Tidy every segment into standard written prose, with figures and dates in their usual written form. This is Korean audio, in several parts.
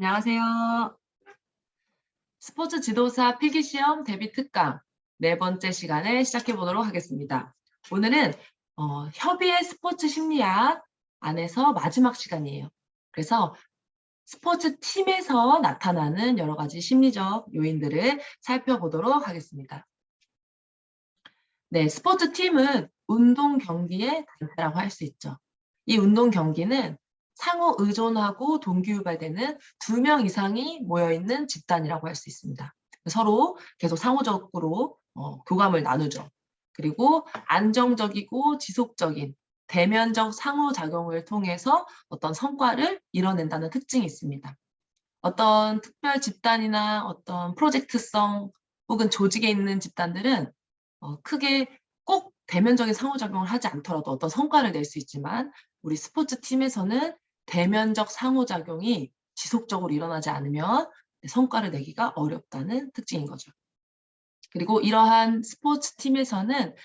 안녕하세요. 스포츠 지도사 필기시험 대비 특강 네 번째 시간을 시작해 보도록 하겠습니다. 오늘은 협의의 스포츠 심리학 안에서 마지막 시간이에요. 그래서 스포츠 팀에서 나타나는 여러 가지 심리적 요인들을 살펴보도록 하겠습니다. 네, 스포츠 팀은 운동 경기의 단체라고 할 수 있죠. 이 운동 경기는 상호 의존하고 동기유발되는 2명 이상이 모여있는 집단이라고 할 수 있습니다. 서로 계속 상호적으로 교감을 나누죠. 그리고 안정적이고 지속적인 대면적 상호작용을 통해서 어떤 성과를 이뤄낸다는 특징이 있습니다. 어떤 특별 집단이나 어떤 프로젝트성 혹은 조직에 있는 집단들은 크게 꼭 대면적인 상호작용을 하지 않더라도 어떤 성과를 낼 수 있지만 우리 스포츠 팀에서는 대면적 상호작용이 지속적으로 일어나지 않으면 성과를 내기가 어렵다는 특징인 거죠. 그리고 이러한 스포츠 팀에서는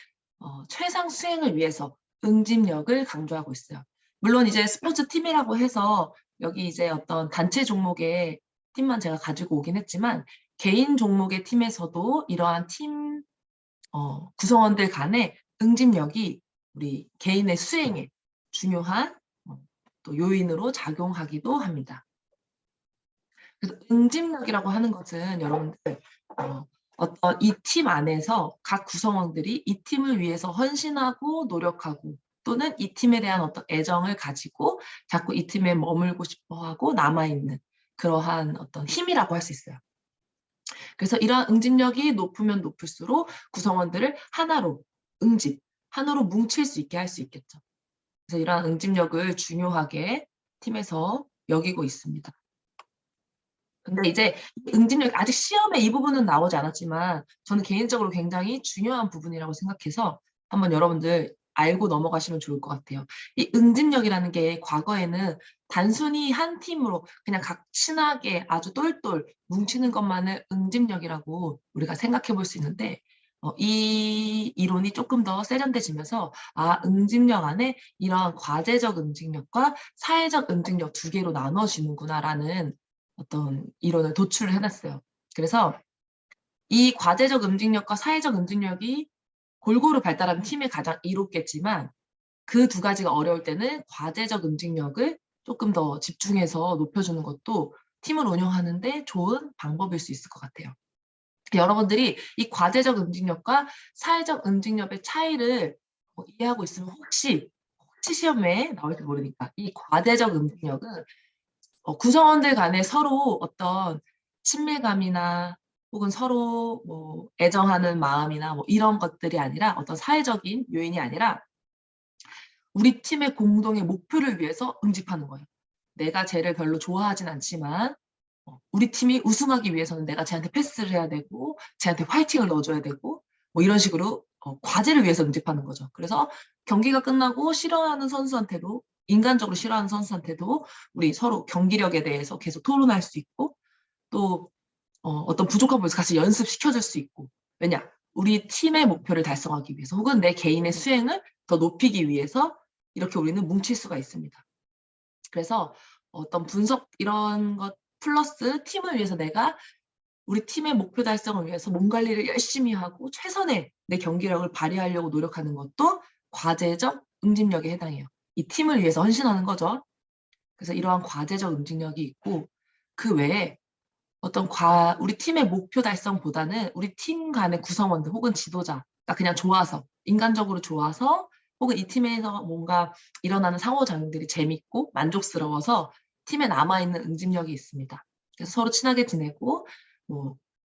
최상 수행을 위해서 응집력을 강조하고 있어요. 물론 이제 스포츠 팀이라고 해서 여기 이제 어떤 단체 종목의 팀만 제가 가지고 오긴 했지만 개인 종목의 팀에서도 이러한 팀 구성원들 간의 응집력이 우리 개인의 수행에 중요한 또 요인으로 작용하기도 합니다. 그래서 응집력이라고 하는 것은 여러분들 어떤 이 팀 안에서 각 구성원들이 이 팀을 위해서 헌신하고 노력하고 또는 이 팀에 대한 어떤 애정을 가지고 자꾸 이 팀에 머물고 싶어하고 남아있는 그러한 어떤 힘이라고 할 수 있어요. 그래서 이러한 응집력이 높으면 높을수록 구성원들을 하나로 하나로 뭉칠 수 있게 할 수 있겠죠. 그래서 이러한 응집력을 중요하게 팀에서 여기고 있습니다. 근데 이제 응집력 아직 시험에 이 부분은 나오지 않았지만 저는 개인적으로 굉장히 중요한 부분이라고 생각해서 한번 여러분들 알고 넘어가시면 좋을 것 같아요. 이 응집력이라는 게 과거에는 단순히 한 팀으로 그냥 각 친하게 아주 똘똘 뭉치는 것만을 응집력이라고 우리가 생각해 볼 수 있는데 이 이론이 조금 더 세련돼지면서 응집력 안에 이러한 과제적 응집력과 사회적 응집력 두 개로 나눠지는구나라는 어떤 이론을 도출을 해놨어요. 그래서 이 과제적 응집력과 사회적 응집력이 골고루 발달하면 팀이 가장 이롭겠지만 그 두 가지가 어려울 때는 과제적 응집력을 조금 더 집중해서 높여주는 것도 팀을 운영하는 데 좋은 방법일 수 있을 것 같아요. 여러분들이 이 과제적 응집력과 사회적 응집력의 차이를 이해하고 있으면 혹시 시험에 나올지 모르니까 이 과제적 응집력은 구성원들 간에 서로 어떤 친밀감이나 혹은 서로 뭐 애정하는 마음이나 뭐 이런 것들이 아니라 어떤 사회적인 요인이 아니라 우리 팀의 공동의 목표를 위해서 응집하는 거예요. 내가 쟤를 별로 좋아하진 않지만 우리 팀이 우승하기 위해서는 내가 쟤한테 패스를 해야 되고 쟤한테 화이팅을 넣어줘야 되고 뭐 이런 식으로 과제를 위해서 응집하는 거죠. 그래서 경기가 끝나고 싫어하는 선수한테도 인간적으로 싫어하는 선수한테도 우리 서로 경기력에 대해서 계속 토론할 수 있고 또 어떤 부족한 부분에서 같이 연습시켜줄 수 있고 왜냐? 우리 팀의 목표를 달성하기 위해서 혹은 내 개인의 수행을 더 높이기 위해서 이렇게 우리는 뭉칠 수가 있습니다. 그래서 어떤 분석 이런 것 플러스 팀을 위해서 내가 우리 팀의 목표 달성을 위해서 몸 관리를 열심히 하고 최선의 내 경기력을 발휘하려고 노력하는 것도 과제적 응집력에 해당해요. 이 팀을 위해서 헌신하는 거죠. 그래서 이러한 과제적 응집력이 있고 그 외에 어떤 우리 팀의 목표 달성보다는 우리 팀 간의 구성원들 혹은 지도자가 그냥 좋아서 인간적으로 좋아서 혹은 이 팀에서 뭔가 일어나는 상호작용들이 재밌고 만족스러워서 팀에 남아있는 응집력이 있습니다. 그래서 서로 친하게 지내고 뭐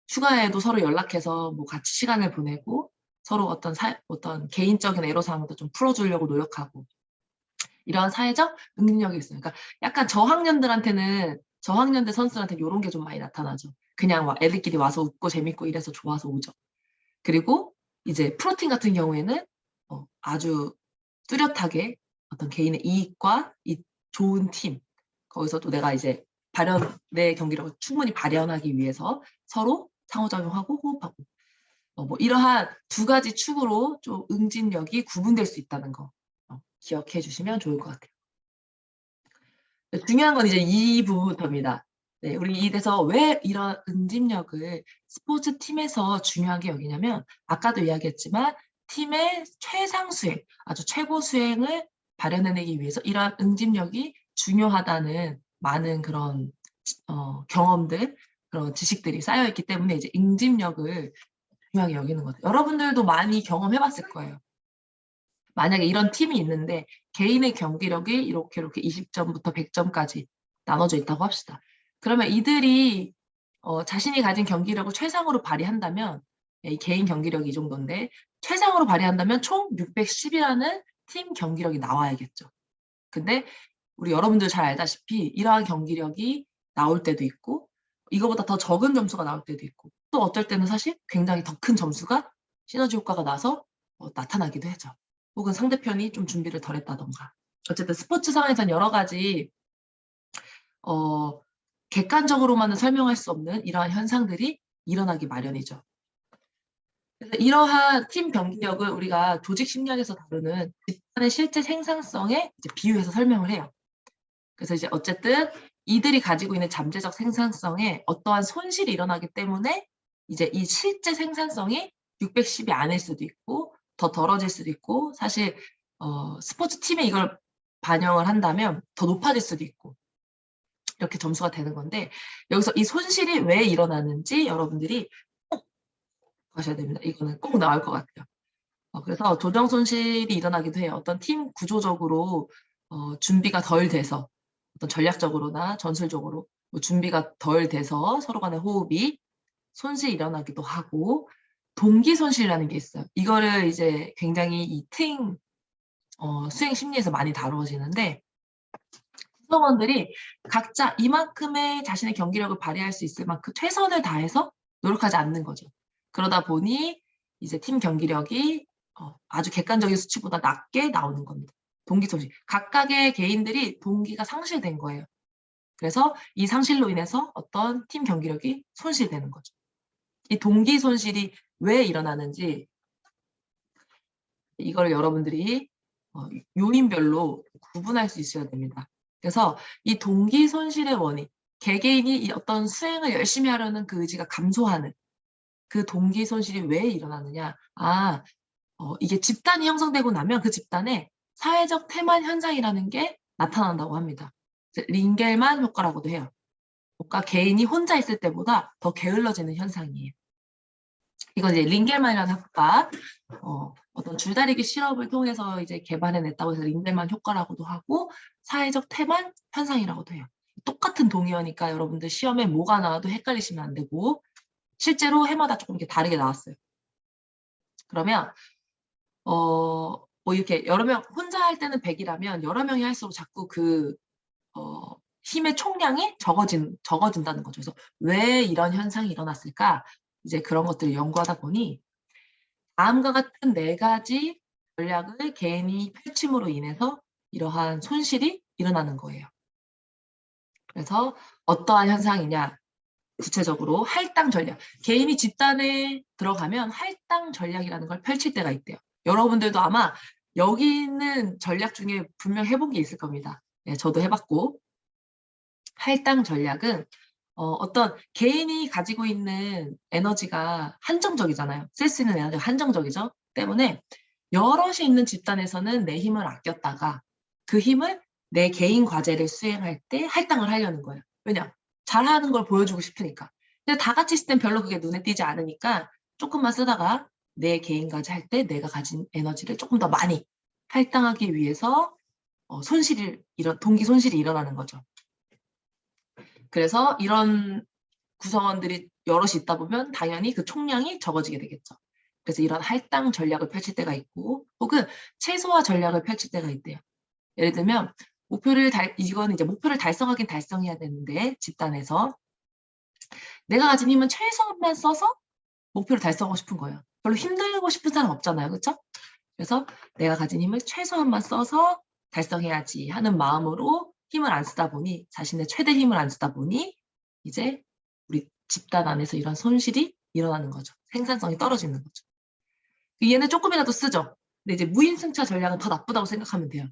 휴가에도 서로 연락해서 뭐 같이 시간을 보내고 서로 어떤 개인적인 애로사항도 좀 풀어주려고 노력하고 이런 사회적 응집력이 있어요. 그러니까 약간 저학년들 선수들한테 이런 게 좀 많이 나타나죠. 그냥 애들끼리 와서 웃고 재밌고 이래서 좋아서 오죠. 그리고 이제 프로팀 같은 경우에는 아주 뚜렷하게 어떤 개인의 이익과 이 좋은 팀 거기서 또 내가 이제 내 경기력을 충분히 발현하기 위해서 서로 상호작용하고 호흡하고 뭐 이러한 두 가지 축으로 좀 응집력이 구분될 수 있다는 거 기억해 주시면 좋을 것 같아요. 중요한 건 이제 이 부분부터입니다. 네, 우리 이래서 왜 이런 응집력을 스포츠 팀에서 중요하게 여기냐면 아까도 이야기했지만 팀의 최상 수행, 아주 최고 수행을 발현해내기 위해서 이러한 응집력이 중요하다는 많은 그런 경험들, 그런 지식들이 쌓여있기 때문에 이제 응집력을 중요하게 여기는 거죠. 여러분들도 많이 경험해봤을 거예요. 만약에 이런 팀이 있는데 개인의 경기력이 이렇게 20점부터 100점까지 나눠져 있다고 합시다. 그러면 이들이 자신이 가진 경기력을 최상으로 발휘한다면 이 개인 경기력이 이 정도인데 최상으로 발휘한다면 총 610이라는 팀 경기력이 나와야겠죠. 근데 우리 여러분들 잘 알다시피 이러한 경기력이 나올 때도 있고 이거보다 더 적은 점수가 나올 때도 있고 또 어떨 때는 사실 굉장히 더 큰 점수가 시너지 효과가 나서 나타나기도 하죠. 혹은 상대편이 좀 준비를 덜 했다던가. 어쨌든 스포츠상에서는 여러 가지 객관적으로만은 설명할 수 없는 이러한 현상들이 일어나기 마련이죠. 그래서 이러한 팀 경기력을 우리가 조직 심리학에서 다루는 집단의 실제 생산성에 이제 비유해서 설명을 해요. 그래서 이제 어쨌든 이들이 가지고 있는 잠재적 생산성에 어떠한 손실이 일어나기 때문에 이제 이 실제 생산성이 610이 아닐 수도 있고 더 덜어질 수도 있고 사실 스포츠 팀에 이걸 반영을 한다면 더 높아질 수도 있고 이렇게 점수가 되는 건데 여기서 이 손실이 왜 일어나는지 여러분들이 꼭 하셔야 됩니다. 이거는 꼭 나올 것 같아요. 그래서 조정 손실이 일어나기도 해요. 어떤 팀 구조적으로 준비가 덜 돼서 어떤 전략적으로나 전술적으로 뭐 준비가 덜 돼서 서로 간의 호흡이 손실이 일어나기도 하고 동기 손실이라는 게 있어요. 이거를 이제 굉장히 이 팀 수행 심리에서 많이 다루어지는데 구성원들이 각자 이만큼의 자신의 경기력을 발휘할 수 있을 만큼 최선을 다해서 노력하지 않는 거죠. 그러다 보니 이제 팀 경기력이 아주 객관적인 수치보다 낮게 나오는 겁니다. 동기 손실. 각각의 개인들이 동기가 상실된 거예요. 그래서 이 상실로 인해서 어떤 팀 경기력이 손실되는 거죠. 이 동기 손실이 왜 일어나는지 이걸 여러분들이 요인별로 구분할 수 있어야 됩니다. 그래서 이 동기 손실의 원인, 개개인이 이 어떤 수행을 열심히 하려는 그 의지가 감소하는 그 동기 손실이 왜 일어나느냐. 이게 집단이 형성되고 나면 그 집단에 사회적 태만 현상이라는 게 나타난다고 합니다. 링겔만 효과라고도 해요. 뭔가 개인이 혼자 있을 때보다 더 게을러지는 현상이에요. 이건 이제 링겔만이라는 학과 어떤 줄다리기 실험을 통해서 이제 개발해냈다고 해서 링겔만 효과라고도 하고 사회적 태만 현상이라고도 해요. 똑같은 동의어니까 여러분들 시험에 뭐가 나와도 헷갈리시면 안 되고 실제로 해마다 조금 이렇게 다르게 나왔어요. 그러면 뭐 이렇게 여러 명 혼자 할 때는 100이라면 여러 명이 할수록 자꾸 그 힘의 총량이 적어진다는 거죠. 그래서 왜 이런 현상이 일어났을까? 이제 그런 것들을 연구하다 보니 다음과 같은 4가지 전략을 개인이 펼침으로 인해서 이러한 손실이 일어나는 거예요. 그래서 어떠한 현상이냐? 구체적으로 할당 전략. 개인이 집단에 들어가면 할당 전략이라는 걸 펼칠 때가 있대요. 여러분들도 아마 여기 있는 전략 중에 분명 해본 게 있을 겁니다. 네, 저도 해봤고. 할당 전략은 어떤 개인이 가지고 있는 에너지가 한정적이잖아요. 쓸 수 있는 에너지가 한정적이죠. 때문에 여럿이 있는 집단에서는 내 힘을 아꼈다가 그 힘을 내 개인 과제를 수행할 때 할당을 하려는 거예요. 왜냐? 잘하는 걸 보여주고 싶으니까. 근데 다 같이 있을 땐 별로 그게 눈에 띄지 않으니까 조금만 쓰다가 내 개인 과제 할 때 내가 가진 에너지를 조금 더 많이 할당하기 위해서 동기 손실이 일어나는 거죠. 그래서 이런 구성원들이 여럿이 있다 보면 당연히 그 총량이 적어지게 되겠죠. 그래서 이런 할당 전략을 펼칠 때가 있고 혹은 최소화 전략을 펼칠 때가 있대요. 예를 들면 이건 이제 목표를 달성하긴 달성해야 되는데 집단에서 내가 가진 힘은 최소한만 써서 목표를 달성하고 싶은 거예요. 별로 힘들고 싶은 사람 없잖아요. 그렇죠? 그래서 내가 가진 힘을 최소한만 써서 달성해야지 하는 마음으로 힘을 안 쓰다 보니 자신의 최대 힘을 안 쓰다 보니 이제 우리 집단 안에서 이런 손실이 일어나는 거죠. 생산성이 떨어지는 거죠. 얘는 조금이라도 쓰죠. 근데 이제 무임승차 전략은 더 나쁘다고 생각하면 돼요.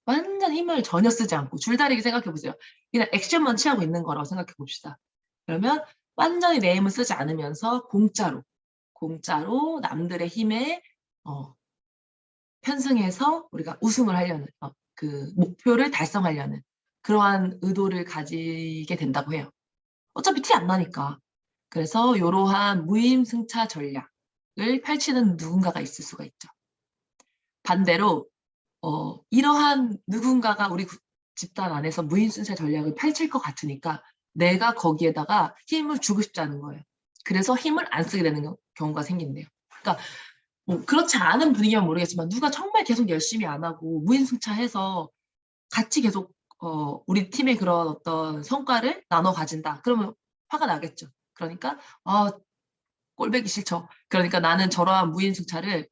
완전 힘을 전혀 쓰지 않고 줄다리기 생각해 보세요. 그냥 액션만 취하고 있는 거라고 생각해 봅시다. 그러면 완전히 내 힘을 쓰지 않으면서 공짜로 남들의 힘에 편승해서 우리가 우승을 하려는 그 목표를 달성하려는 그러한 의도를 가지게 된다고 해요. 어차피 티 안 나니까. 그래서 이러한 무임승차 전략을 펼치는 누군가가 있을 수가 있죠. 반대로 이러한 누군가가 우리 집단 안에서 무임승차 전략을 펼칠 것 같으니까 내가 거기에다가 힘을 주고 싶지 않은 거예요. 그래서 힘을 안 쓰게 되는 경우가 생긴대요. 그러니까 뭐 그렇지 않은 분위기면 모르겠지만 누가 정말 계속 열심히 안 하고 무임승차해서 같이 계속 우리 팀의 그런 어떤 성과를 나눠 가진다. 그러면 화가 나겠죠. 그러니까 꼴보기 싫죠. 그러니까 나는 저러한 무임승차를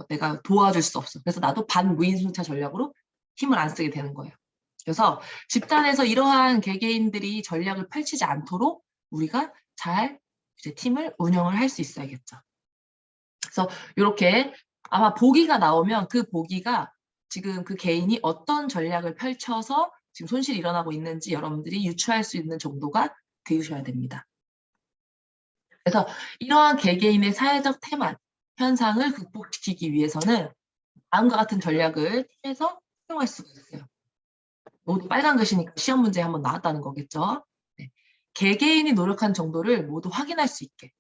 내가 도와줄 수 없어. 그래서 나도 반무임승차 전략으로 힘을 안 쓰게 되는 거예요. 그래서 집단에서 이러한 개개인들이 전략을 펼치지 않도록 우리가 잘 이제 팀을 운영을 할 수 있어야겠죠. 그래서 이렇게 아마 보기가 나오면 그 보기가 지금 그 개인이 어떤 전략을 펼쳐서 지금 손실이 일어나고 있는지 여러분들이 유추할 수 있는 정도가 되셔야 됩니다. 그래서 이러한 개개인의 사회적 태만, 현상을 극복시키기 위해서는 다음과 같은 전략을 팀에서 사용할 수가 있어요. 모두 빨간 글씨니까 시험 문제에 한번 나왔다는 거겠죠. 네. 개개인이 노력한 정도를 모두 확인할 수 있게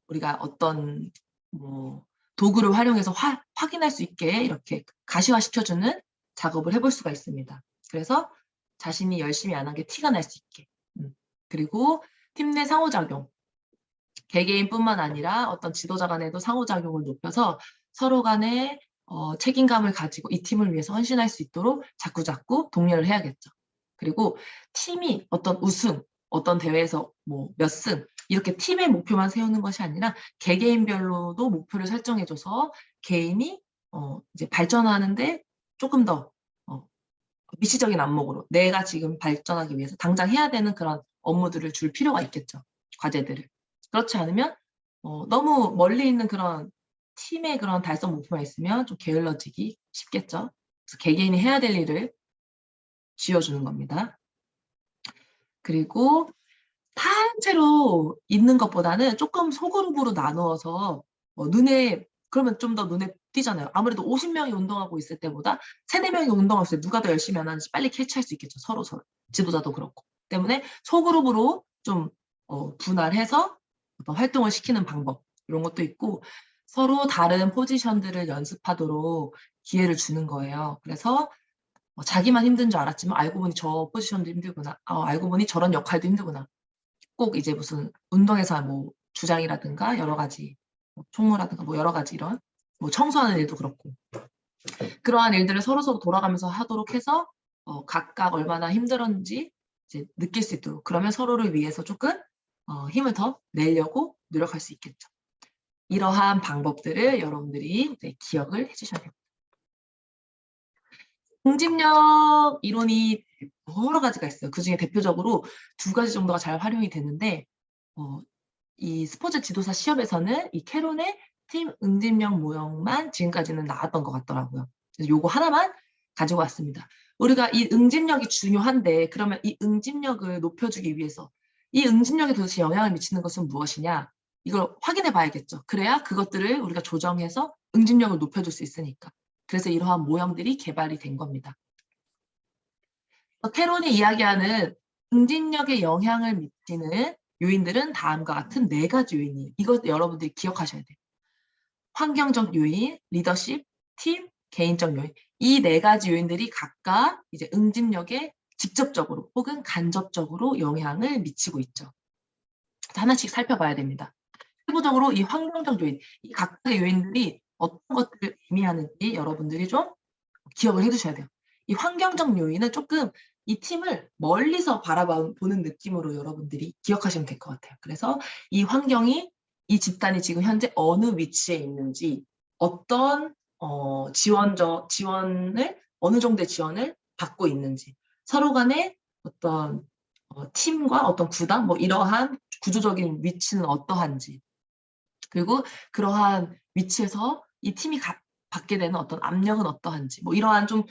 우리가 어떤 뭐 도구를 활용해서 확인할 수 있게 이렇게 가시화시켜주는 작업을 해볼 수가 있습니다. 그래서 자신이 열심히 안 한 게 티가 날 수 있게. 그리고 팀 내 상호작용. 개개인뿐만 아니라 어떤 지도자 간에도 상호작용을 높여서 서로 간에 책임감을 가지고 이 팀을 위해서 헌신할 수 있도록 자꾸자꾸 독려를 해야겠죠. 그리고 팀이 어떤 우승, 어떤 대회에서 뭐 몇 승, 이렇게 팀의 목표만 세우는 것이 아니라 개개인별로도 목표를 설정해줘서 개인이 이제 발전하는데 조금 더 미시적인 안목으로 내가 지금 발전하기 위해서 당장 해야 되는 그런 업무들을 줄 필요가 있겠죠. 과제들을. 그렇지 않으면 너무 멀리 있는 그런 팀의 그런 달성 목표가 있으면 좀 게을러지기 쉽겠죠. 그래서 개개인이 해야 될 일을 쥐어주는 겁니다. 그리고 단체로 있는 것보다는 조금 소그룹으로 나누어서 눈에 그러면 좀 더 눈에 띄잖아요. 아무래도 50명이 운동하고 있을 때보다 3, 4명이 운동하고 있을 때 누가 더 열심히 하는지 빨리 캐치할 수 있겠죠. 서로. 지도자도 그렇고. 때문에 소그룹으로 좀 분할해서 어떤 활동을 시키는 방법 이런 것도 있고 서로 다른 포지션들을 연습하도록 기회를 주는 거예요. 그래서 자기만 힘든 줄 알았지만 알고 보니 저 포지션도 힘들구나. 알고 보니 저런 역할도 힘들구나. 꼭 이제 무슨 운동에서 뭐 주장이라든가 여러 가지 총무라든가 뭐 여러 가지 이런 뭐 청소하는 일도 그렇고 그러한 일들을 서로 돌아가면서 하도록 해서 각각 얼마나 힘들었는지 이제 느낄 수 있도록 그러면 서로를 위해서 조금 힘을 더 내려고 노력할 수 있겠죠. 이러한 방법들을 여러분들이 이제 기억을 해주셔야 됩니다. 응집력 이론이 여러 가지가 있어요. 그중에 대표적으로 2가지 정도가 잘 활용이 되는데 이 스포츠 지도사 시험에서는 이 캐론의 팀 응집력 모형만 지금까지는 나왔던 것 같더라고요. 그래서 요거 하나만 가지고 왔습니다. 우리가 이 응집력이 중요한데 그러면 이 응집력을 높여주기 위해서 이 응집력에 도대체 영향을 미치는 것은 무엇이냐? 이걸 확인해 봐야겠죠. 그래야 그것들을 우리가 조정해서 응집력을 높여줄 수 있으니까. 그래서 이러한 모형들이 개발이 된 겁니다. 캐론이 이야기하는 응집력에 영향을 미치는 요인들은 다음과 같은 4가지 요인이에요. 이것 여러분들이 기억하셔야 돼요. 환경적 요인, 리더십, 팀, 개인적 요인. 이 4가지 요인들이 각각 이제 응집력에 직접적으로 혹은 간접적으로 영향을 미치고 있죠. 하나씩 살펴봐야 됩니다. 세부적으로 이 환경적 요인, 이 각각의 요인들이 어떤 것들을 의미하는지 여러분들이 좀 기억을 해두셔야 돼요. 이 환경적 요인은 조금 이 팀을 멀리서 바라보는 느낌으로 여러분들이 기억하시면 될 것 같아요. 그래서 이 환경이 이 집단이 지금 현재 어느 위치에 있는지 어떤 지원을 어느 정도의 지원을 받고 있는지 서로 간의 어떤 팀과 어떤 구단 뭐 이러한 구조적인 위치는 어떠한지 그리고 그러한 위치에서 이 팀이 받게 되는 어떤 압력은 어떠한지 뭐 이러한 좀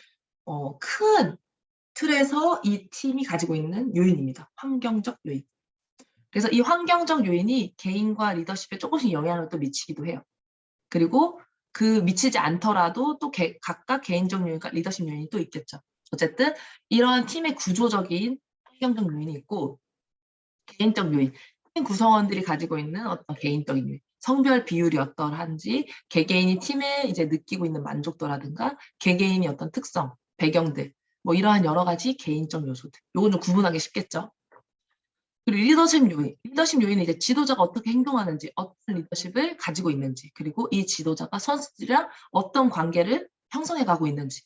큰 틀에서 이 팀이 가지고 있는 요인입니다. 환경적 요인. 그래서 이 환경적 요인이 개인과 리더십에 조금씩 영향을 또 미치기도 해요. 그리고 그 미치지 않더라도 또 각각 개인적 요인과 리더십 요인이 또 있겠죠. 어쨌든 이러한 팀의 구조적인 환경적 요인이 있고 개인적 요인, 팀 구성원들이 가지고 있는 어떤 개인적인 요인, 성별 비율이 어떠한지, 개개인이 팀에 이제 느끼고 있는 만족도라든가 개개인이 어떤 특성, 배경들, 뭐 이러한 여러 가지 개인적 요소들. 요건 좀 구분하기 쉽겠죠. 그리고 리더십 요인. 리더십 요인은 이제 지도자가 어떻게 행동하는지, 어떤 리더십을 가지고 있는지, 그리고 이 지도자가 선수들이랑 어떤 관계를 형성해 가고 있는지.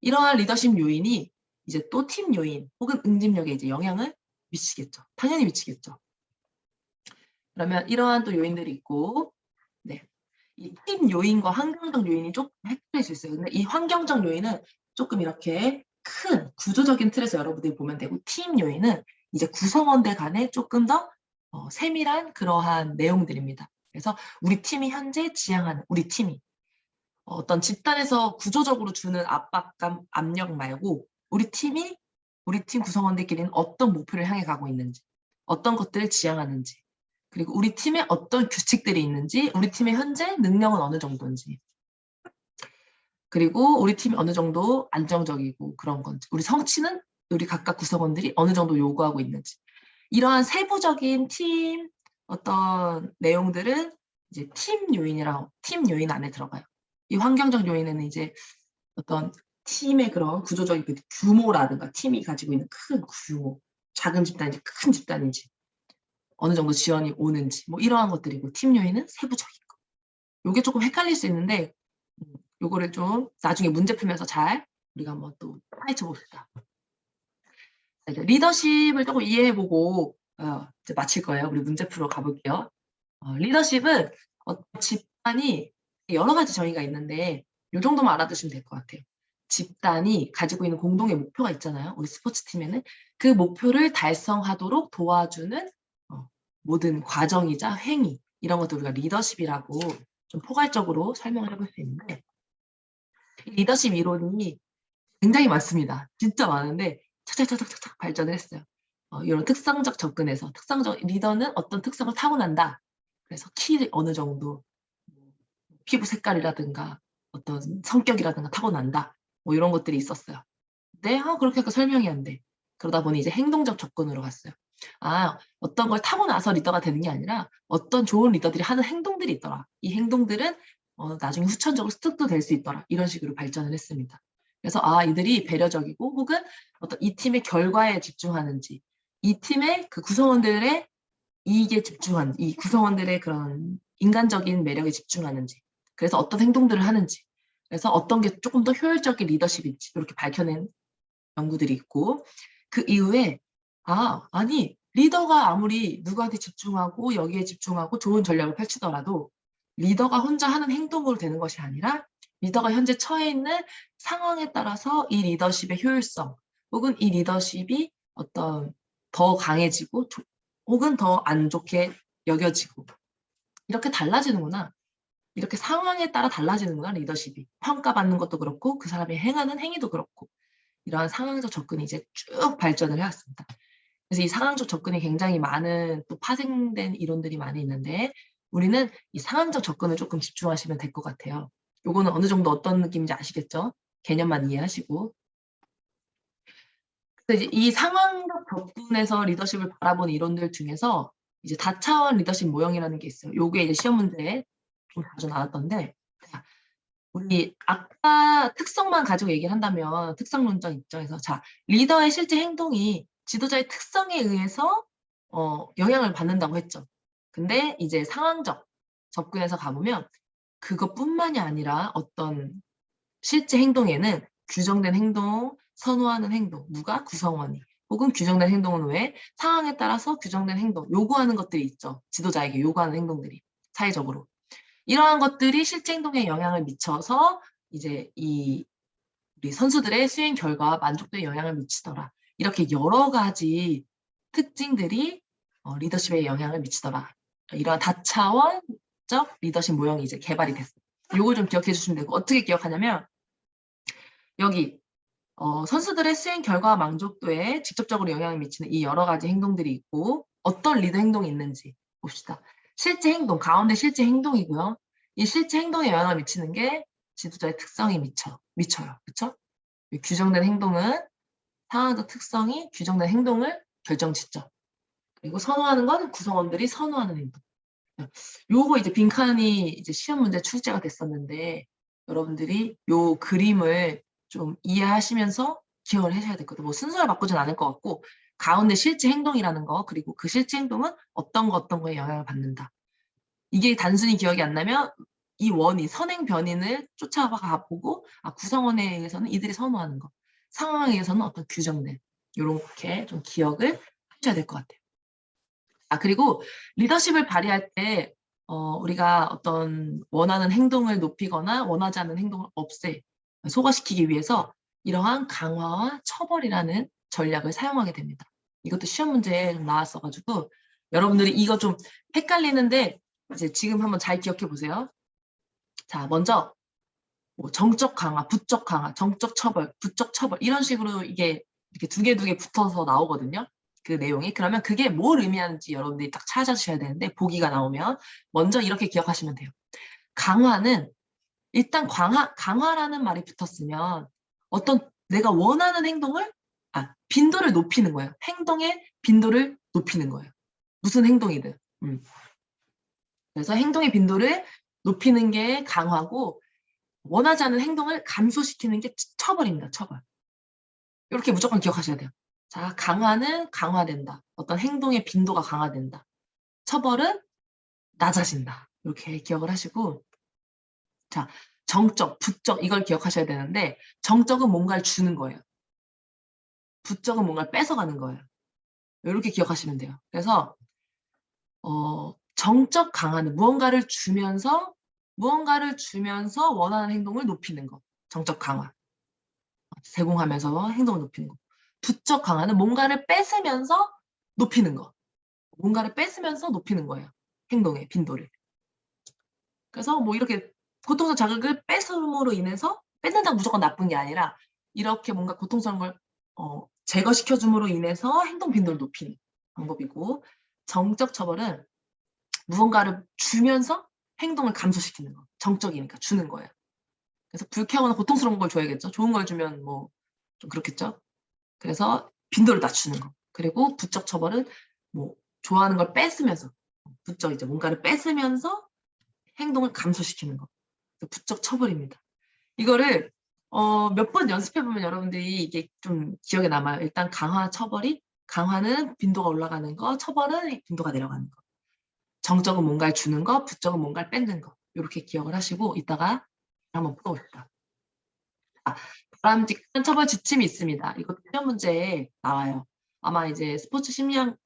이러한 리더십 요인이 이제 또 팀 요인 혹은 응집력에 이제 영향을 미치겠죠. 당연히 미치겠죠. 그러면 이러한 또 요인들이 있고, 네. 이 팀 요인과 환경적 요인이 조금 헷갈릴 수 있어요. 근데 이 환경적 요인은 조금 이렇게 큰 구조적인 틀에서 여러분들이 보면 되고, 팀 요인은 이제 구성원들 간에 조금 더 세밀한 그러한 내용들입니다. 그래서 우리 팀이 현재 지향하는, 우리 팀이 어떤 집단에서 구조적으로 주는 압박감, 압력 말고 우리 팀 구성원들끼리는 어떤 목표를 향해 가고 있는지, 어떤 것들을 지향하는지, 그리고 우리 팀에 어떤 규칙들이 있는지, 우리 팀의 현재 능력은 어느 정도인지, 그리고 우리 팀이 어느 정도 안정적이고 그런 건지, 우리 성취는 우리 각각 구성원들이 어느 정도 요구하고 있는지, 이러한 세부적인 팀 어떤 내용들은 이제 팀 요인 안에 들어가요. 이 환경적 요인에는 이제 어떤 팀의 그런 구조적인 그 규모라든가 팀이 가지고 있는 큰 규모, 작은 집단인지 큰 집단인지, 어느 정도 지원이 오는지, 뭐 이러한 것들이고, 팀 요인은 세부적인 거. 요게 조금 헷갈릴 수 있는데 요거를 좀 나중에 문제 풀면서 잘 우리가 한번 또 파헤쳐 봅시다. 리더십을 조금 이해해보고 이제 마칠 거예요. 우리 문제 풀어 가볼게요. 리더십은 집단이 여러 가지 정의가 있는데 이 정도만 알아두시면 될 것 같아요. 집단이 가지고 있는 공동의 목표가 있잖아요. 우리 스포츠팀에는 그 목표를 달성하도록 도와주는 모든 과정이자 행위, 이런 것들 우리가 리더십이라고 좀 포괄적으로 설명을 해볼 수 있는데, 리더십 이론이 굉장히 많습니다. 진짜 많은데 착착착착착 발전을 했어요. 이런 특성적 접근에서 특성적 리더는 어떤 특성을 타고난다. 그래서 키 어느 정도, 피부 색깔이라든가 어떤 성격이라든가 타고난다. 뭐 이런 것들이 있었어요. 근데 그렇게 설명이 안 돼. 그러다 보니 이제 행동적 접근으로 갔어요. 어떤 걸 타고나서 리더가 되는 게 아니라 어떤 좋은 리더들이 하는 행동들이 있더라. 이 행동들은 나중에 후천적으로 습득도 될 수 있더라. 이런 식으로 발전을 했습니다. 그래서 이들이 배려적이고 혹은 어떤 이 팀의 결과에 집중하는지, 이 팀의 그 구성원들의 이익에 집중하는, 이 구성원들의 그런 인간적인 매력에 집중하는지, 그래서 어떤 행동들을 하는지, 그래서 어떤 게 조금 더 효율적인 리더십인지 이렇게 밝혀낸 연구들이 있고, 그 이후에 아니 리더가 아무리 누구한테 집중하고 여기에 집중하고 좋은 전략을 펼치더라도 리더가 혼자 하는 행동으로 되는 것이 아니라 리더가 현재 처해 있는 상황에 따라서 이 리더십의 효율성 혹은 이 리더십이 어떤 더 강해지고 혹은 더 안 좋게 여겨지고 이렇게 달라지는구나. 이렇게 상황에 따라 달라지는구나, 리더십이. 평가받는 것도 그렇고 그 사람이 행하는 행위도 그렇고 이러한 상황적 접근이 이제 쭉 발전을 해왔습니다. 그래서 이 상황적 접근이 굉장히 많은 또 파생된 이론들이 많이 있는데 우리는 이 상황적 접근을 조금 집중하시면 될 것 같아요. 요거는 어느 정도 어떤 느낌인지 아시겠죠? 개념만 이해하시고. 그래서 이제 이 상황적 접근에서 리더십을 바라보는 이론들 중에서 이제 다차원 리더십 모형이라는 게 있어요. 요게 이제 시험 문제에 좀 자주 나왔던데, 우리 아까 특성만 가지고 얘기를 한다면 특성론적 입장에서 리더의 실제 행동이 지도자의 특성에 의해서 영향을 받는다고 했죠. 근데 이제 상황적 접근에서 가보면 그것뿐만이 아니라 어떤 실제 행동에는 규정된 행동, 선호하는 행동, 누가? 구성원이. 혹은 규정된 행동은 왜? 상황에 따라서 규정된 행동, 요구하는 것들이 있죠. 지도자에게 요구하는 행동들이 사회적으로. 이러한 것들이 실제 행동에 영향을 미쳐서 이제 우리 선수들의 수행 결과와 만족도에 영향을 미치더라. 이렇게 여러 가지 특징들이 리더십에 영향을 미치더라. 이러한 다차원적 리더십 모형이 이제 개발이 됐어요. 요걸 좀 기억해 주시면 되고, 어떻게 기억하냐면 여기 선수들의 수행 결과 만족도에 직접적으로 영향을 미치는 이 여러 가지 행동들이 있고 어떤 리더 행동이 있는지 봅시다. 실제 행동, 가운데 실제 행동이고요. 이 실제 행동에 영향을 미치는 게 지도자의 특성이 미쳐요. 그렇죠? 규정된 행동은 상황적 특성이 규정된 행동을 결정짓죠. 그리고 선호하는 건 구성원들이 선호하는 행동. 요거 이제 빈칸이 이제 시험 문제 출제가 됐었는데 여러분들이 요 그림을 좀 이해하시면서 기억을 하셔야 되거든요. 뭐 순서를 바꾸진 않을 것 같고 가운데 실제 행동이라는 거 그리고 그 실제 행동은 어떤 거에 영향을 받는다. 이게 단순히 기억이 안 나면 이 원이 선행 변인을 쫓아가 보고 구성원에 의해서는 이들이 선호하는 거 상황에 의해서는 어떤 규정된 이렇게 좀 기억을 하셔야 될 것 같아요. 그리고 리더십을 발휘할 때 우리가 어떤 원하는 행동을 높이거나 원하지 않는 행동을 소과시키기 위해서 이러한 강화와 처벌이라는 전략을 사용하게 됩니다. 이것도 시험 문제에 좀 나왔어가지고 여러분들이 이거 좀 헷갈리는데 이제 지금 한번 잘 기억해 보세요. 자, 먼저 뭐 정적 강화, 부적 강화, 정적 처벌, 부적 처벌 이런 식으로 이게 이렇게 두 개 붙어서 나오거든요. 그 내용이. 그러면 그게 뭘 의미하는지 여러분들이 딱 찾아주셔야 되는데 보기가 나오면 먼저 이렇게 기억하시면 돼요. 강화는 일단 강화라는 말이 붙었으면 어떤 내가 원하는 행동을 빈도를 높이는 거예요. 행동의 빈도를 높이는 거예요. 무슨 행동이든. 그래서 행동의 빈도를 높이는 게 강화고 원하지 않는 행동을 감소시키는 게 처벌입니다. 처벌. 이렇게 무조건 기억하셔야 돼요. 자, 강화는 강화된다. 어떤 행동의 빈도가 강화된다. 처벌은 낮아진다. 이렇게 기억을 하시고 자, 정적, 부적 이걸 기억하셔야 되는데 정적은 뭔가를 주는 거예요. 부적은 뭔가를 뺏어가는 거예요. 이렇게 기억하시면 돼요. 그래서 정적 강화는 무언가를 주면서 원하는 행동을 높이는 거. 정적 강화. 제공하면서 행동을 높이는 거. 부적 강화는 뭔가를 뺏으면서 높이는 거. 뭔가를 뺏으면서 높이는 거예요. 행동의 빈도를. 그래서 뭐 이렇게 고통스러운 자극을 뺏음으로 인해서 뺏는다고 무조건 나쁜 게 아니라 이렇게 뭔가 고통스러운 걸 제거시켜줌으로 인해서 행동 빈도를 높이는 방법이고 정적 처벌은 무언가를 주면서 행동을 감소시키는 거. 정적이니까 주는 거예요. 그래서 불쾌하거나 고통스러운 걸 줘야겠죠. 좋은 걸 주면 뭐 좀 그렇겠죠. 그래서 빈도를 낮추는 거. 그리고 부적 처벌은 뭐 좋아하는 걸 뺏으면서 부적 이제 뭔가를 뺏으면서 행동을 감소시키는 거. 부적 처벌입니다. 이거를 몇 번 연습해 보면 여러분들이 이게 좀 기억에 남아요. 일단 강화는 빈도가 올라가는 거, 처벌은 빈도가 내려가는 거. 정적은 뭔가를 주는 거, 부적은 뭔가를 뺏는 거. 이렇게 기억을 하시고 이따가 한번 풀어봅시다. 바람직한 처벌 지침이 있습니다. 이것도 시험 문제에 나와요. 아마 이제 스포츠 심리학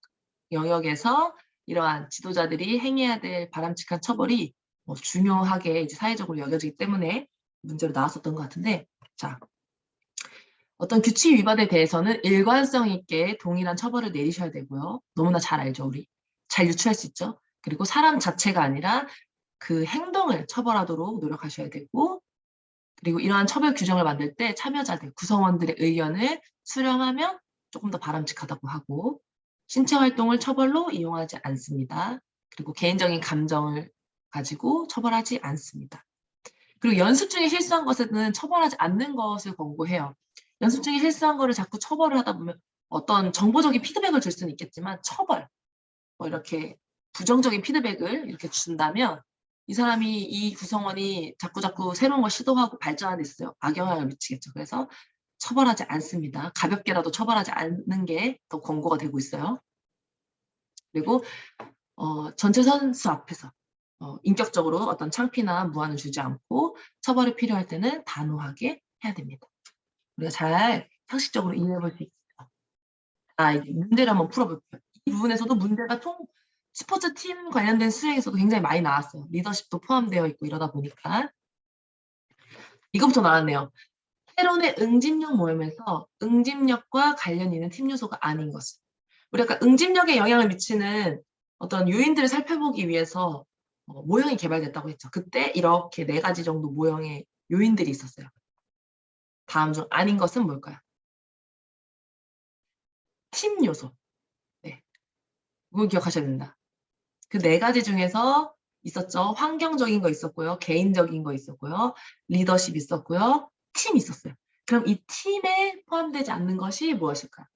영역에서 이러한 지도자들이 행해야 될 바람직한 처벌이 중요하게 이제 사회적으로 여겨지기 때문에 문제로 나왔었던 것 같은데, 자, 어떤 규칙 위반에 대해서는 일관성 있게 동일한 처벌을 내리셔야 되고요. 너무나 잘 알죠, 우리. 잘 유추할 수 있죠. 그리고 사람 자체가 아니라 그 행동을 처벌하도록 노력하셔야 되고, 그리고 이러한 처벌 규정을 만들 때 참여자들, 구성원들의 의견을 수렴하면 조금 더 바람직하다고 하고 신체 활동을 처벌로 이용하지 않습니다. 그리고 개인적인 감정을 가지고 처벌하지 않습니다. 그리고 연습 중에 실수한 것에는 처벌하지 않는 것을 권고해요. 연습 중에 실수한 거를 자꾸 처벌을 하다 보면 어떤 정보적인 피드백을 줄 수는 있겠지만 처벌, 뭐 이렇게 부정적인 피드백을 이렇게 준다면 이 구성원이 자꾸 새로운 걸 시도하고 발전하는 데 있어요. 악영향을 미치겠죠. 그래서 처벌하지 않습니다. 가볍게라도 처벌하지 않는 게 더 권고가 되고 있어요. 그리고 전체 선수 앞에서 인격적으로 어떤 창피나 무한을 주지 않고 처벌이 필요할 때는 단호하게 해야 됩니다. 우리가 잘 상식적으로 이해해 볼 수 있어요. 이제 문제를 한번 풀어볼게요. 이 부분에서도 문제가 스포츠 팀 관련된 수행에서도 굉장히 많이 나왔어요. 리더십도 포함되어 있고 이러다 보니까. 이거부터 나왔네요. 테론의 응집력 모형에서 응집력과 관련 있는 팀 요소가 아닌 것은. 우리가 응집력에 영향을 미치는 어떤 요인들을 살펴보기 위해서 모형이 개발됐다고 했죠. 그때 이렇게 4가지 정도 모형의 요인들이 있었어요. 다음 중 아닌 것은 뭘까요? 팀 요소. 네. 이거 기억하셔야 된다. 그 네 가지 중에서 있었죠. 환경적인 거 있었고요. 개인적인 거 있었고요. 리더십 있었고요. 팀 있었어요. 그럼 이 팀에 포함되지 않는 것이 무엇일까요?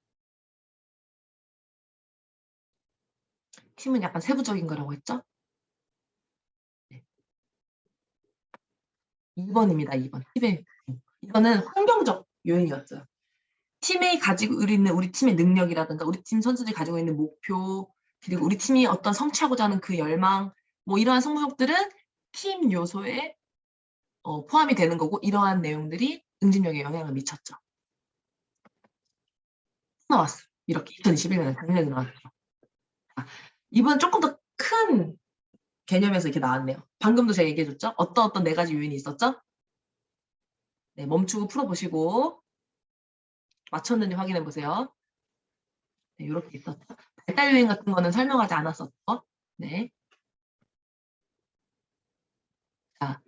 팀은 약간 세부적인 거라고 했죠? 네. 2번입니다. 2번. 팀의 이거는 환경적 요인이었어요. 팀이 가지고 있는 우리 팀의 능력이라든가 우리 팀 선수들이 가지고 있는 목표 그리고 우리 팀이 어떤 성취하고자 하는 그 열망 뭐 이러한 성격들은 팀 요소에 포함이 되는 거고 이러한 내용들이 응집력에 영향을 미쳤죠. 나왔어. 이렇게 2021년에 작년에 나왔죠. 이번 조금 더 큰 개념에서 이렇게 나왔네요. 방금도 제가 얘기해줬죠? 어떤 네 가지 요인이 있었죠? 네, 멈추고 풀어보시고 맞췄는지 확인해 보세요. 네, 이렇게 있었죠. 발달 요인 같은 거는 설명하지 않았었죠. 네. 자,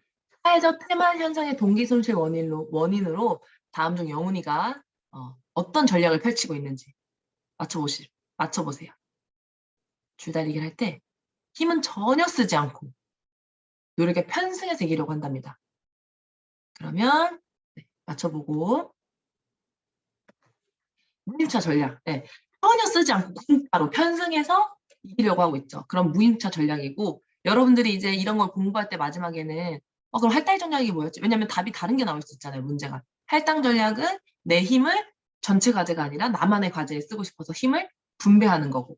사회적 테마 현상의 동기 손실 원인으로 다음 중 영훈이가 어떤 전략을 펼치고 있는지 맞춰보세요. 줄다리기를 할 때 힘은 전혀 쓰지 않고 노력에 편승해서 이기려고 한답니다. 그러면 네, 맞춰보고 무임차 전략. 네, 전혀 쓰지 않고 공짜로 편승해서 이기려고 하고 있죠. 그럼 무임차 전략이고 여러분들이 이제 이런 걸 공부할 때 마지막에는 그럼 할당 전략이 뭐였지? 왜냐하면 답이 다른 게 나올 수 있잖아요. 문제가. 할당 전략은 내 힘을 전체 과제가 아니라 나만의 과제에 쓰고 싶어서 힘을 분배하는 거고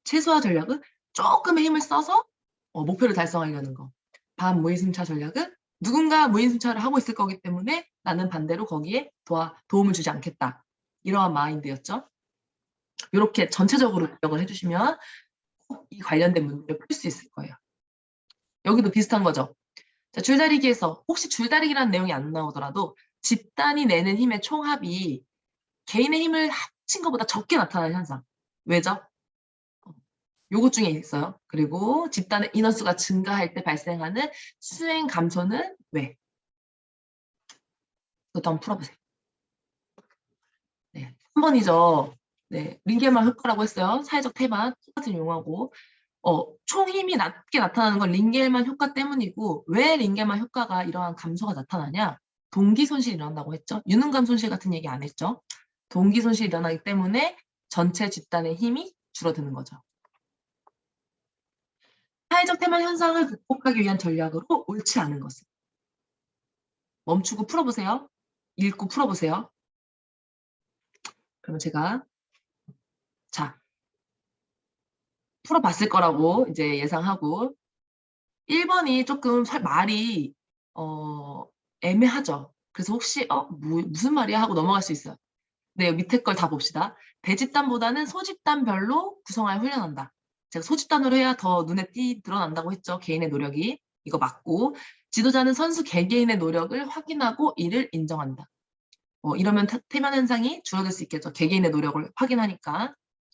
최소화 전략은 조금의 힘을 써서 목표를 달성하려는 거. 반무임차 전략은 누군가 무임차를 하고 있을 거기 때문에 나는 반대로 거기에 도움을 주지 않겠다. 이러한 마인드였죠. 이렇게 전체적으로 기억을 해주시면 꼭 이 관련된 문제를 풀 수 있을 거예요. 여기도 비슷한 거죠. 자, 줄다리기에서 혹시 줄다리기라는 내용이 안 나오더라도 집단이 내는 힘의 총합이 개인의 힘을 합친 것보다 적게 나타나는 현상. 왜죠? 요것 중에 있어요. 그리고 집단의 인원수가 증가할 때 발생하는 수행 감소는 왜? 그것도 한번 풀어보세요. 네, 3번이죠. 네, 링겔만 효과라고 했어요. 사회적 태반, 똑같은 용어고 총 힘이 낮게 나타나는 건 링겔만 효과 때문이고 왜 링겔만 효과가 이러한 감소가 나타나냐? 동기 손실이 일어난다고 했죠. 유능감 손실 같은 얘기 안 했죠. 동기 손실이 일어나기 때문에 전체 집단의 힘이 줄어드는 거죠. 사회적 태만 현상을 극복하기 위한 전략으로 옳지 않은 것은 멈추고 풀어보세요. 읽고 풀어보세요. 그러면 제가 풀어봤을 거라고 이제 예상하고 1번이 조금 말이 애매하죠. 그래서 혹시 무슨 말이야 하고 넘어갈 수 있어요. 네, 밑에 걸 다 봅시다. 대집단보다는 소집단별로 구성하여 훈련한다. 제가 소집단으로 해야 더 눈에 드러난다고 했죠. 개인의 노력이. 이거 맞고 지도자는 선수 개개인의 노력을 확인하고 이를 인정한다. 이러면 태만 현상이 줄어들 수 있겠죠. 개개인의 노력을 확인하니까.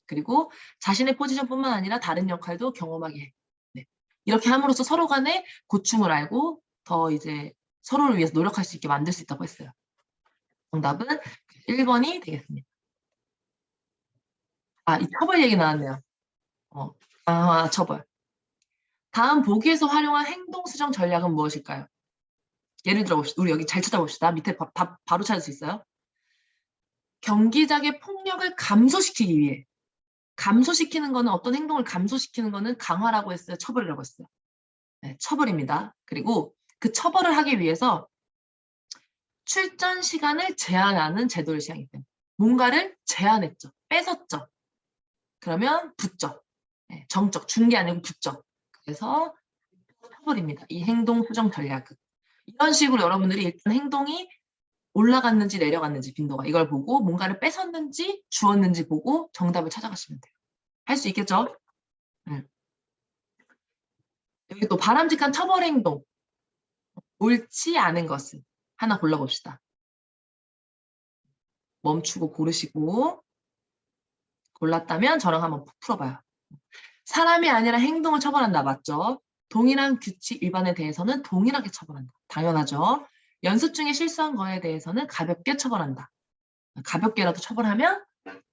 그리고 자신의 포지션뿐만 아니라 다른 역할도 경험하게 해. 네. 이렇게 함으로써 서로 간의 고충을 알고 더 이제 서로를 위해서 노력할 수 있게 만들 수 있다고 했어요. 정답은 1번이 되겠습니다. 이 처벌 얘기 나왔네요. 처벌. 다음 보기에서 활용한 행동 수정 전략은 무엇일까요? 예를 들어 봅시다. 우리 여기 잘 찾아봅시다. 밑에 바로 찾을 수 있어요. 경기장의 폭력을 감소시키기 위해 감소시키는 거는 어떤 행동을 감소시키는 거는 강화라고 했어요. 처벌이라고 했어요. 네, 처벌입니다. 그리고 그 처벌을 하기 위해서 출전 시간을 제한하는 제도를 시행했대요. 뭔가를 제한했죠. 뺏었죠. 그러면 붙죠. 네, 정적, 준 게 아니고 붙죠. 그래서 처벌입니다. 이 행동 수정 전략은. 이런 식으로 여러분들이 일단 행동이 올라갔는지 내려갔는지 빈도가 이걸 보고 뭔가를 뺏었는지 주었는지 보고 정답을 찾아가시면 돼요. 할 수 있겠죠? 여기 또 바람직한 처벌 행동. 옳지 않은 것은 하나 골라봅시다. 멈추고 고르시고 골랐다면 저랑 한번 풀어봐요. 사람이 아니라 행동을 처벌한다. 맞죠? 동일한 규칙 위반에 대해서는 동일하게 처벌한다. 당연하죠. 연습 중에 실수한 거에 대해서는 가볍게 처벌한다. 가볍게라도 처벌하면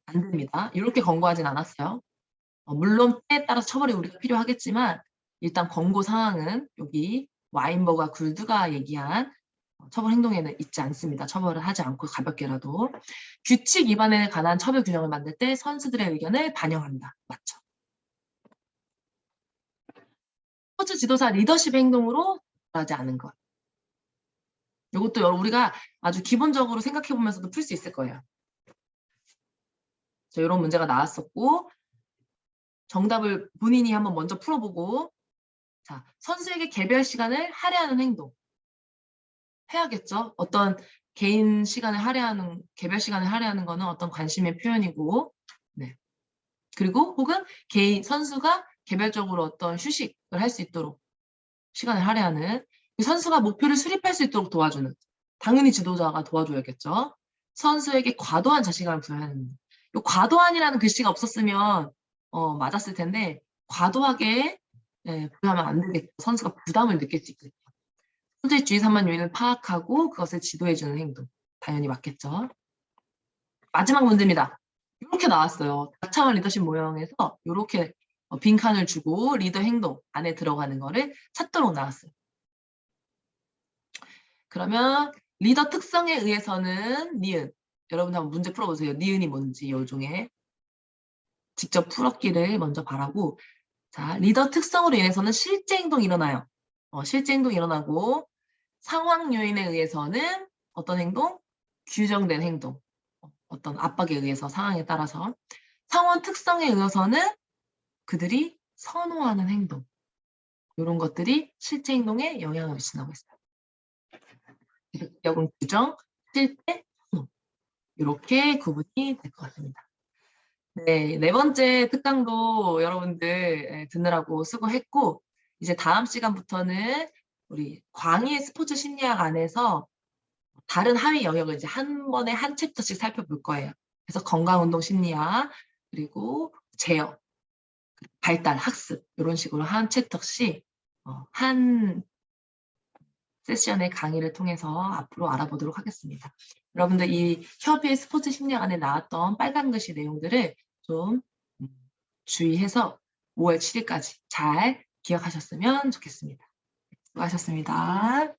안 됩니다. 이렇게 권고하진 않았어요. 물론 때에 따라서 처벌이 우리가 필요하겠지만 일단 권고 사항은 여기 와인버그와 굴드가 얘기한 처벌 행동에는 있지 않습니다. 처벌을 하지 않고 가볍게라도. 규칙 위반에 관한 처벌 규정을 만들 때 선수들의 의견을 반영한다. 맞죠? 스포츠 지도사 리더십 행동으로 하지 않은 것. 이것도 우리가 아주 기본적으로 생각해 보면서도 풀 수 있을 거예요. 이런 문제가 나왔었고 정답을 본인이 한번 먼저 풀어보고 자, 선수에게 개별 시간을 할애하는 행동 해야겠죠. 어떤 개인 시간을 할애하는 개별 시간을 할애하는 거는 어떤 관심의 표현이고 네. 그리고 혹은 개인 선수가 개별적으로 어떤 휴식을 할 수 있도록 시간을 할애하는 선수가 목표를 수립할 수 있도록 도와주는 당연히 지도자가 도와줘야겠죠. 선수에게 과도한 자신감을 부여하는 이 과도한이라는 글씨가 없었으면 맞았을 텐데 과도하게 부여하면 안 되겠죠. 선수가 부담을 느낄 수 있겠죠. 선수의 주의 산만 요인을 파악하고 그것을 지도해주는 행동 당연히 맞겠죠. 마지막 문제입니다. 이렇게 나왔어요. 다차원 리더십 모형에서 이렇게 빈칸을 주고 리더 행동 안에 들어가는 거를 찾도록 나왔어요. 그러면 리더 특성에 의해서는 니은. 여러분 한번 문제 풀어보세요. 니은이 뭔지 요 중에. 직접 풀었기를 먼저 바라고 자 리더 특성으로 인해서는 실제 행동이 일어나요. 실제 행동이 일어나고 상황 요인에 의해서는 어떤 행동? 규정된 행동. 어떤 압박에 의해서 상황에 따라서 상황 특성에 의해서는 그들이 선호하는 행동. 이런 것들이 실제 행동에 영향을 미친다고 했어요. 역은 규정, 실제, 선호. 이렇게 구분이 될 것 같습니다. 네, 네 번째 특강도 여러분들 듣느라고 수고했고 이제 다음 시간부터는 우리 광희의 스포츠 심리학 안에서 다른 하위 영역을 이제 한 번에 한 챕터씩 살펴볼 거예요. 그래서 건강운동 심리학, 그리고 제어, 발달, 학습 이런 식으로 한 챕터씩 한 세션의 강의를 통해서 앞으로 알아보도록 하겠습니다. 여러분들 이 협의의 스포츠 심리학 안에 나왔던 빨간 글씨 내용들을 좀 주의해서 5월 7일까지 잘 기억하셨으면 좋겠습니다. 수고하셨습니다.